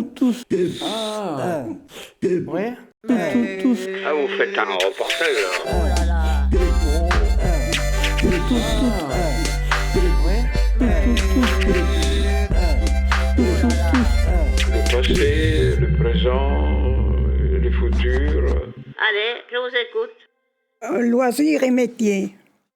tous. Ah, Ouais. Ah, vous faites un reportage là. Oh là là. Le passé, le présent, le futur. Allez, je vous écoute. Loisirs et métiers.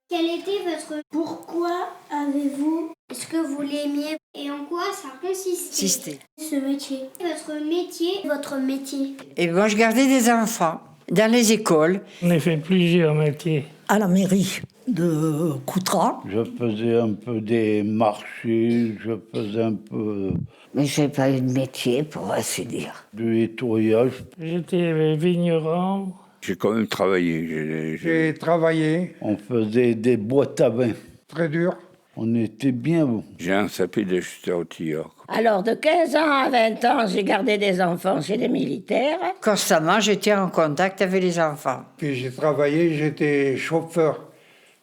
Quel était votre pourquoi avez-vous ce que vous l'aimiez et en quoi ça consistait ce métier? Votre métier. Et moi, je gardais des enfants dans les écoles. On a fait plusieurs métiers. À la mairie de Coutras. Je faisais un peu des marchés, je faisais un peu Mais je n'ai pas eu de métier, pour ainsi dire. du nettoyage. J'étais vigneron. J'ai quand même travaillé. J'ai travaillé, On faisait des boîtes à vin. très dur. On était bien bons. J'ai un sapé d'acheteur au tilleur. Alors, de 15 ans à 20 ans, j'ai gardé des enfants chez les militaires. Constamment, j'étais en contact avec les enfants. Puis j'ai travaillé, j'étais chauffeur.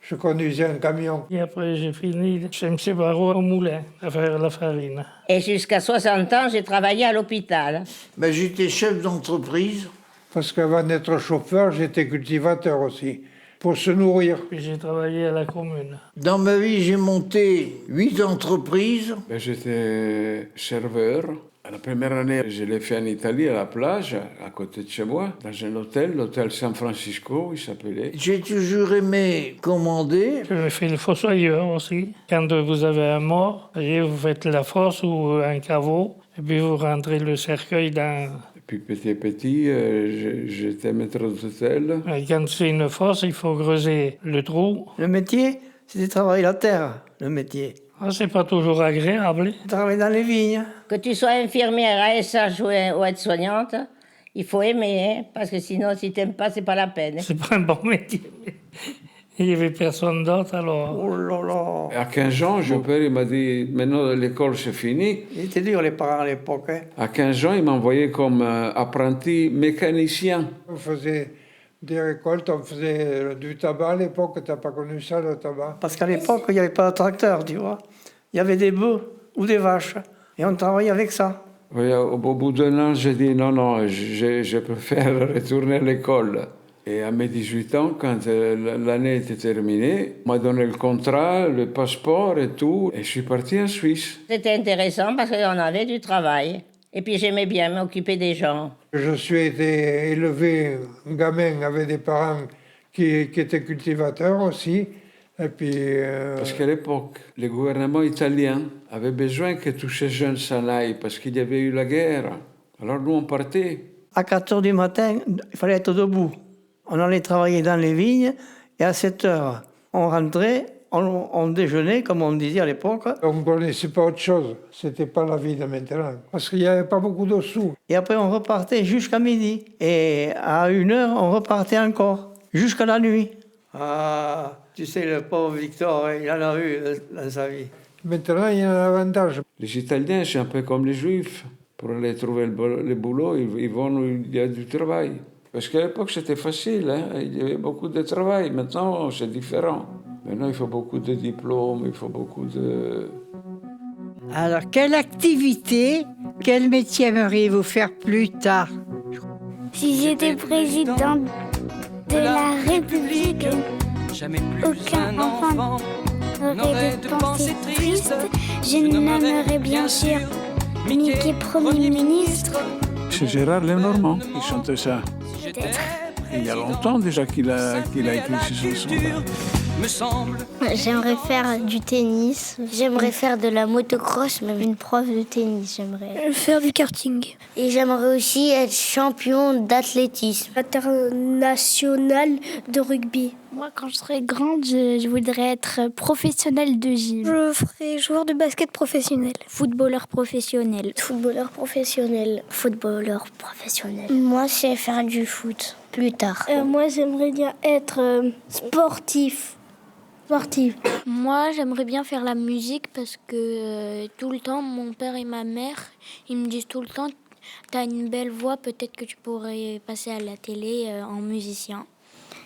Je conduisais un camion. Et après, j'ai fini chez M. Barreau au moulin à faire la farine. Et jusqu'à 60 ans, j'ai travaillé à l'hôpital. Ben, j'étais chef d'entreprise. Parce qu'avant d'être chauffeur, j'étais cultivateur aussi, pour se nourrir. Puis j'ai travaillé à la commune. Dans ma vie, j'ai monté 8 entreprises. J'étais serveur. La première année, je l'ai fait en Italie, à la plage, à côté de chez moi, dans un hôtel, l'hôtel San Francisco, il s'appelait. J'ai toujours aimé commander. J'ai fait le fossoyeur aussi. Quand vous avez un mort, vous faites la fosse ou un caveau, et puis vous rentrez le cercueil dans... Et puis petit à petit, j'étais maître d'hôtel. Et quand c'est une fosse, il faut creuser le trou. Le métier, c'est de travailler la terre, le métier. Ah, c'est pas toujours agréable. Travailler dans les vignes. Que tu sois infirmière, ASH ou aide-soignante, il faut aimer, hein, parce que sinon, si t'aimes pas, c'est pas la peine. C'est pas un bon métier. Il y avait personne d'autre, alors... Oh là là. Et à 15 ans, mon père il m'a dit, maintenant l'école c'est fini. Il était dur, les parents, à l'époque. Hein. À 15 ans, il m'a envoyé comme apprenti mécanicien. On faisait des récoltes, on faisait du tabac à l'époque. T'as pas connu ça, le tabac? Parce qu'à l'époque, il n'y avait pas de tracteur, tu vois. Il y avait des bœufs ou des vaches. Et on travaillait avec ça. Oui, au bout d'un an, j'ai dit, non, je préfère retourner à l'école. Et à mes 18 ans, quand l'année était terminée, on m'a donné le contrat, le passeport et tout, et je suis parti en Suisse. C'était intéressant parce qu'on avait du travail. Et puis j'aimais bien m'occuper des gens. Je suis été élevé, gamin, avec des parents qui étaient cultivateurs aussi. Et puis... Parce qu'à l'époque, le gouvernement italien avait besoin que tous ces jeunes s'en aillent, parce qu'il y avait eu la guerre. Alors nous, on partait. À 4 heures du matin, il fallait être debout. On allait travailler dans les vignes, et à 7 heures, on rentrait, on déjeunait, comme on disait à l'époque. On ne connaissait pas autre chose. C'était pas la vie de maintenant. Parce qu'il n'y avait pas beaucoup de sous. Et après, on repartait jusqu'à midi. Et à 1 heure, on repartait encore, jusqu'à la nuit. Ah, tu sais, le pauvre Victor, il en a eu dans sa vie. Maintenant, il y a un avantage. Les Italiens, c'est un peu comme les Juifs. Pour aller trouver le boulot, ils vont où il y a du travail. Parce qu'à l'époque, c'était facile, hein? Il y avait beaucoup de travail. Maintenant, c'est différent. Maintenant, il faut beaucoup de diplômes, il faut beaucoup de... Alors, quelle activité, quel métier aimeriez-vous faire plus tard? Si j'étais président de la République, aucun enfant n'aurait de pensée triste. Je nommerais bien sûr Mickey Premier ministre. C'est Gérard Lenormand qui chantait ça. Il y a longtemps déjà qu'il a écrit ces chansons-là. J'aimerais faire du tennis. J'aimerais faire de la motocross, même une prof de tennis, j'aimerais. Faire du karting. Et j'aimerais aussi être champion d'athlétisme. International de rugby. Moi, quand je serai grande, je voudrais être professionnelle de gym. Je ferai joueur de basket professionnel. Footballeur professionnel. Footballeur professionnel. Footballeur professionnel. Moi, c'est faire du foot plus tard. Moi, j'aimerais bien être sportif. Moi, j'aimerais bien faire la musique parce que tout le temps, mon père et ma mère, ils me disent tout le temps, t'as une belle voix, peut-être que tu pourrais passer à la télé en musicien.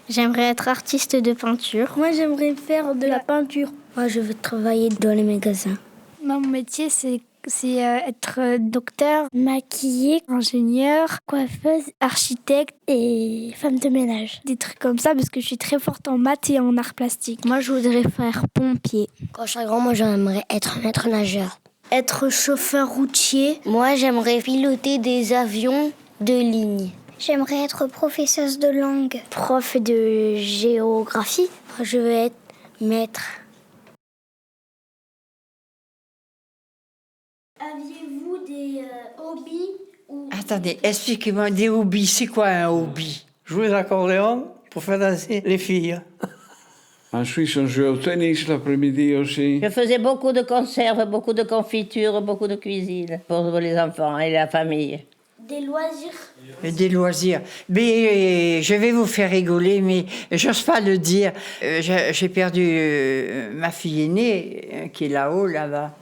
J'aimerais être artiste de peinture. Moi, j'aimerais faire de la peinture. Moi, je veux travailler dans les magasins. Mon métier, c'est c'est être docteur, maquillée, ingénieur, coiffeuse, architecte et femme de ménage. Des trucs comme ça parce que je suis très forte en maths et en arts plastiques. Moi, je voudrais faire pompier. Quand je serai grand, moi, j'aimerais être maître nageur. Être chauffeur routier. Moi, j'aimerais piloter des avions de ligne. J'aimerais être professeuse de langue. Prof de géographie. Je veux être maître. Aviez-vous des hobbies ou... Attendez, expliquez-moi, des hobbies, c'est quoi un hobby? Jouer l'accordéon pour faire danser les filles. En Suisse, on jouait au tennis l'après-midi aussi. Je faisais beaucoup de conserves, beaucoup de confitures, beaucoup de cuisine pour les enfants et la famille. Des loisirs. Des loisirs. Mais je vais vous faire rigoler, mais j'ose pas le dire. J'ai perdu ma fille aînée, qui est là-haut, là-bas,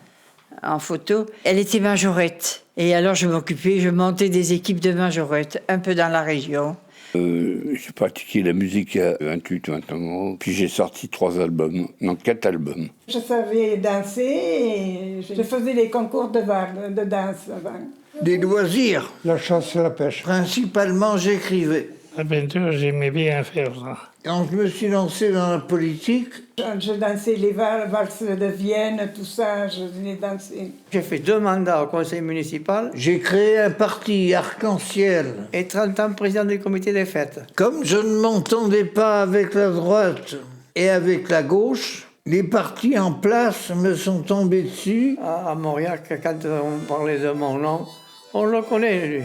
en photo. Elle était majorette. Et alors je m'occupais, je montais des équipes de majorettes, un peu dans la région. J'ai pratiqué la musique à 28-20 ans, puis j'ai sorti 4 albums. Je savais danser et je faisais les concours de danse avant. Des loisirs. La chasse et la pêche. Principalement, j'écrivais. La peinture, j'aimais bien faire ça. Quand je me suis lancé dans la politique... Je dansais les valses de Vienne, tout ça, je venais danser. J'ai fait 2 mandats au conseil municipal. J'ai créé un parti arc-en-ciel. Et 30 ans président du comité des fêtes. Comme je ne m'entendais pas avec la droite et avec la gauche, les partis en place me sont tombés dessus. À Mauriac, quand on parlait de mon nom, on le connaît, lui.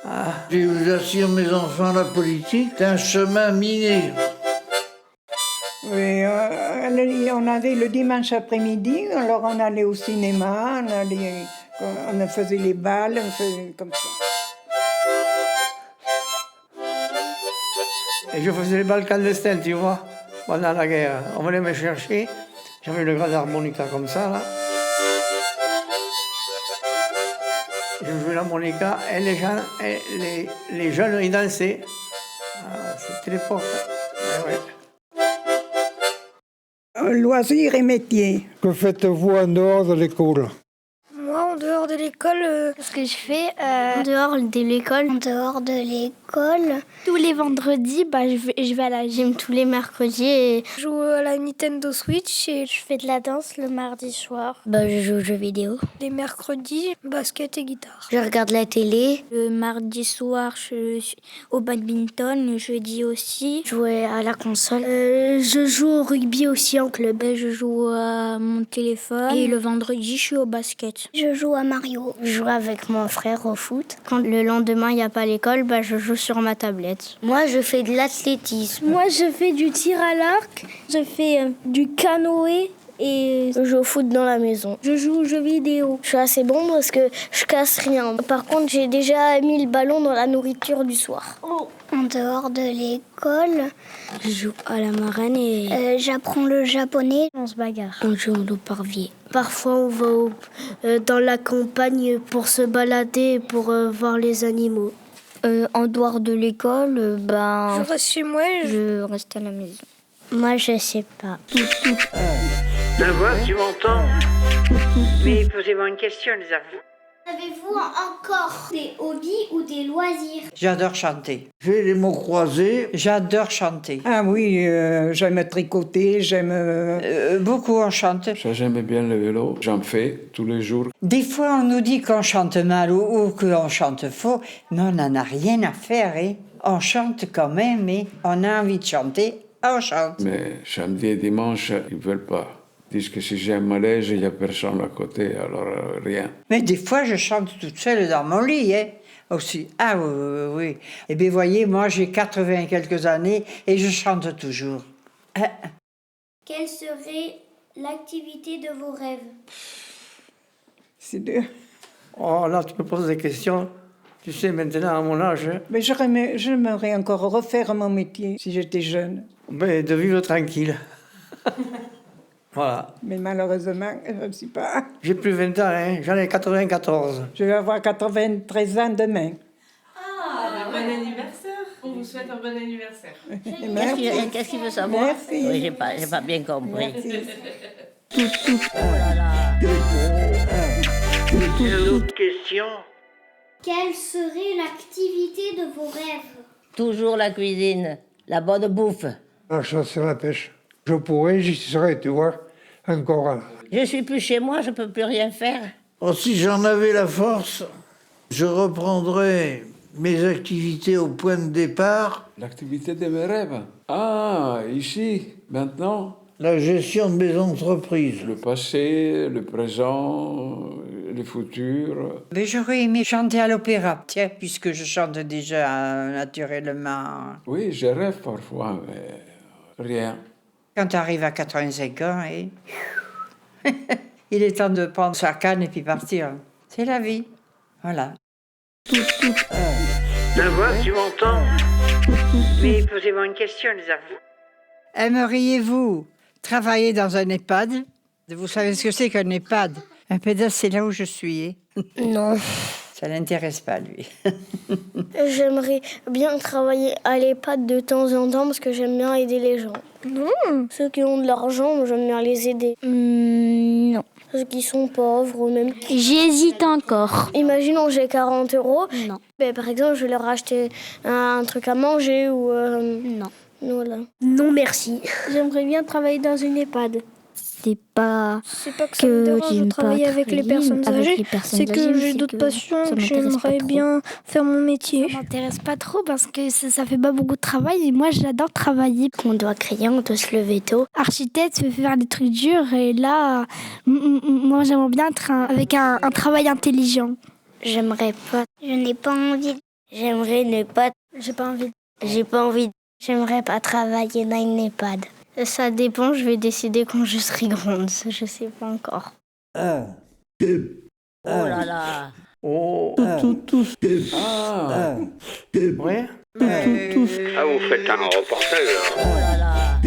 Ah. Je vous assure, mes enfants, la politique, c'est un chemin miné. Oui, on avait le dimanche après-midi, alors on allait au cinéma, on faisait les balles, on faisait comme ça. Et je faisais les balles clandestins, tu vois, pendant la guerre. On venait me chercher, j'avais une grande harmonica comme ça, là. Je jouais l'harmonica et les gens, les jeunes, ils dansaient. Ah, c'était l'époque. Ouais. Loisirs et métiers. Que faites-vous en dehors de l'école? Moi, en dehors de l'école, ce que je fais, en dehors de l'école, tous les vendredis, je vais à la gym tous les mercredis et je joue à la Nintendo Switch et je fais de la danse le mardi soir. Je joue aux jeux vidéo. Les mercredis, basket et guitare. Je regarde la télé. Le mardi soir, je suis au badminton. Le jeudi aussi, je joue à la console. Je joue au rugby aussi en club. Je joue à mon téléphone. Et le vendredi, je suis au basket. Je joue à Mario. Je joue avec mon frère au foot. Quand le lendemain, il n'y a pas l'école, je joue sur ma tablette. Moi, je fais de l'athlétisme. Moi, je fais du tir à l'arc. Je fais du canoë. Et je joue au foot dans la maison. Je joue aux jeux vidéo. Je suis assez bon parce que je casse rien. Par contre, j'ai déjà mis le ballon dans la nourriture du soir. En dehors de l'école, je joue à la marraine et j'apprends le japonais. On se bagarre. On joue au loup-parvier. Parfois, on va dans la campagne pour se balader, pour voir les animaux. En dehors de l'école, je reste chez moi. Je reste à la maison. Moi, je sais pas. La voix, tu m'entends? Mais posez-moi une question, les enfants. Avez-vous encore des hobbies ou des loisirs? J'adore chanter. J'ai les mots croisés. J'adore chanter. Ah oui, j'aime tricoter, j'aime... Beaucoup on chante. Ça, j'aimais bien le vélo. J'en fais tous les jours. Des fois, on nous dit qu'on chante mal ou qu'on chante faux, mais on n'en a rien à faire. Hein. On chante quand même, mais on a envie de chanter, on chante. Mais samedi et dimanche, ils ne veulent pas. Ils disent que si j'ai un malaise, il n'y a personne à côté, alors rien. Mais des fois, je chante toute seule dans mon lit, hein, aussi. Ah oui. Eh bien, voyez, moi, j'ai 80 et quelques années et je chante toujours. Quelle serait l'activité de vos rêves? C'est dur. Oh, là, tu me poses des questions. Tu sais, maintenant, à mon âge... Mais j'aimerais encore refaire mon métier si j'étais jeune. Mais de vivre tranquille. Voilà. Mais malheureusement, je ne sais pas. J'ai plus 20 ans, hein. J'en ai 94. Je vais avoir 93 ans demain. Ah, bon anniversaire. On vous souhaite un bon anniversaire. Qu'est-ce qu'il veut savoir? Merci. Oui, j'ai pas bien compris. Merci. Oh là là. D'autres questions? Quelle serait l'activité de vos rêves? Toujours la cuisine, la bonne bouffe. La chasse et la pêche. Je pourrais, j'y serais, tu vois, encore. Je suis plus chez moi, je peux plus rien faire. Oh, si j'en avais la force, je reprendrais mes activités au point de départ. L'activité de mes rêves. Ah, ici, maintenant. La gestion de mes entreprises. Le passé, le présent, le futur. Mais j'aurais aimé chanter à l'opéra, tiens, puisque je chante déjà naturellement. Oui, je rêve parfois, mais rien. Quand tu arrives à 85 ans, et il est temps de prendre sa canne et puis partir. C'est la vie. Voilà. La voix, tu m'entends? Mais posez-moi une question, les enfants. Aimeriez-vous travailler dans un EHPAD? Vous savez ce que c'est qu'un EHPAD? Un pédale, c'est là où je suis. Non. Ça l'intéresse pas, lui. J'aimerais bien travailler à l'EHPAD de temps en temps parce que j'aime bien aider les gens. Non. Ceux qui ont de l'argent, j'aime bien les aider. Non. Ceux qui sont pauvres, même. J'hésite encore. Imaginons j'ai 40 €. Non. Ben, par exemple, je vais leur acheter un truc à manger ou... Non. Voilà. Non, merci. J'aimerais bien travailler dans une EHPAD. C'est pas que ça me dérange de travailler avec les personnes âgées, c'est que j'ai d'autres passions, que j'aimerais bien faire mon métier. Ça m'intéresse pas trop parce que ça fait pas beaucoup de travail et moi j'adore travailler. On doit créer, on doit se lever tôt. Architecte, ça fait faire des trucs durs et là, moi j'aimerais bien être avec un travail intelligent. J'aimerais pas. Je n'ai pas envie. J'aimerais ne pas. J'ai pas envie. J'ai pas envie. J'aimerais pas travailler dans une EHPAD. Ça dépend, je vais décider quand je serai grande, je sais pas encore. 1, 2, Oh là là. Oh, Ah, Ouais. Ah, vous faites un reportage Oh là là.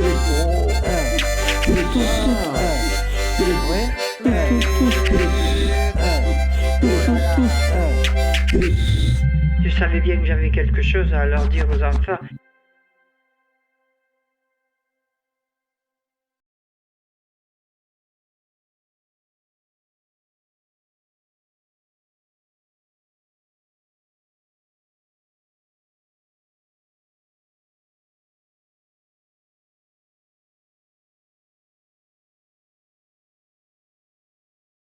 Je savais bien que j'avais quelque chose à leur dire aux enfants.